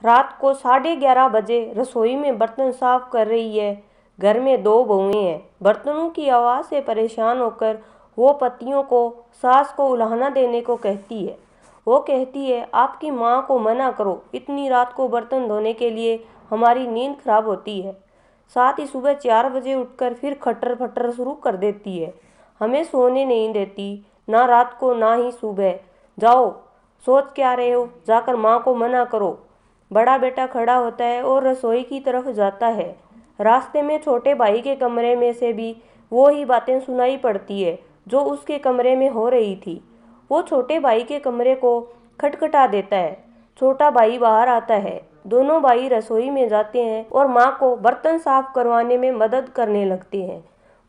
रात को 11:30 बजे रसोई में बर्तन साफ कर रही है। घर में 2 बहुएं हैं। बर्तनों की आवाज़ से परेशान होकर वो पतियों को सास को उल्हाना देने को कहती है। वो कहती है, आपकी माँ को मना करो, इतनी रात को बर्तन धोने के लिए हमारी नींद खराब होती है। साथ ही सुबह 4 बजे उठकर फिर खट्टर फट्टर शुरू कर देती है। हमें सोने नहीं देती, ना रात को ना ही सुबह। जाओ, सोच क्या रहे हो, जाकर माँ को मना करो। बड़ा बेटा खड़ा होता है और रसोई की तरफ जाता है। रास्ते में छोटे भाई के कमरे में से भी वो ही बातें सुनाई पड़ती है जो उसके कमरे में हो रही थी। वो छोटे भाई के कमरे को खटखटा देता है। छोटा भाई बाहर आता है। दोनों भाई रसोई में जाते हैं और माँ को बर्तन साफ करवाने में मदद करने लगते हैं।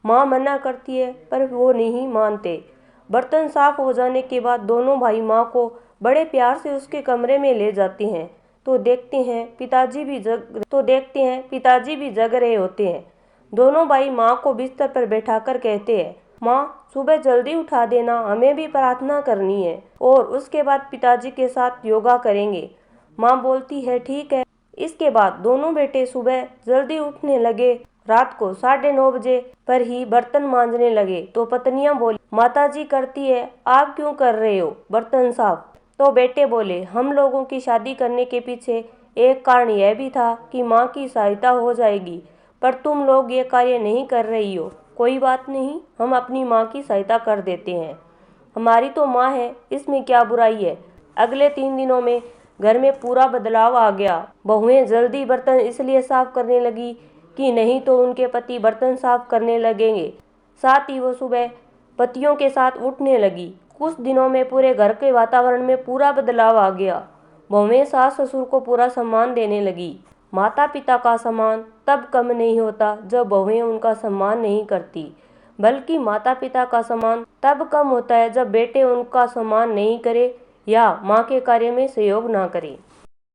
माँ मना करती है पर वो नहीं मानते। बर्तन साफ हो जाने के बाद दोनों भाई माँ को बड़े प्यार से उसके कमरे में ले जाते हैं तो देखते हैं पिताजी भी जग रहे होते हैं। दोनों भाई माँ को बिस्तर पर बैठाकर कहते हैं, माँ सुबह जल्दी उठा देना, हमें भी प्रार्थना करनी है और उसके बाद पिताजी के साथ योगा करेंगे। माँ बोलती है, ठीक है। इसके बाद दोनों बेटे सुबह जल्दी उठने लगे। रात को 9:30 बजे पर ही बर्तन मांजने लगे तो पत्नियां बोली, माताजी करती है, आप क्यों कर रहे हो बर्तन साफ? तो बेटे बोले, हम लोगों की शादी करने के पीछे एक कारण यह भी था कि माँ की सहायता हो जाएगी, पर तुम लोग ये कार्य नहीं कर रही हो। कोई बात नहीं, हम अपनी माँ की सहायता कर देते हैं। हमारी तो माँ है, इसमें क्या बुराई है। अगले 3 दिनों में घर में पूरा बदलाव आ गया। बहुएं जल्दी बर्तन इसलिए साफ करने लगी कि नहीं तो उनके पति बर्तन साफ करने लगेंगे। साथ ही वो सुबह पतियों के साथ उठने लगी। कुछ दिनों में पूरे घर के वातावरण में पूरा बदलाव आ गया। बहुएं सास ससुर को पूरा सम्मान देने लगी। माता पिता का सम्मान तब कम नहीं होता जब बहुएं उनका सम्मान नहीं करती, बल्कि माता पिता का सम्मान तब कम होता है जब बेटे उनका सम्मान नहीं करे या माँ के कार्य में सहयोग ना करें।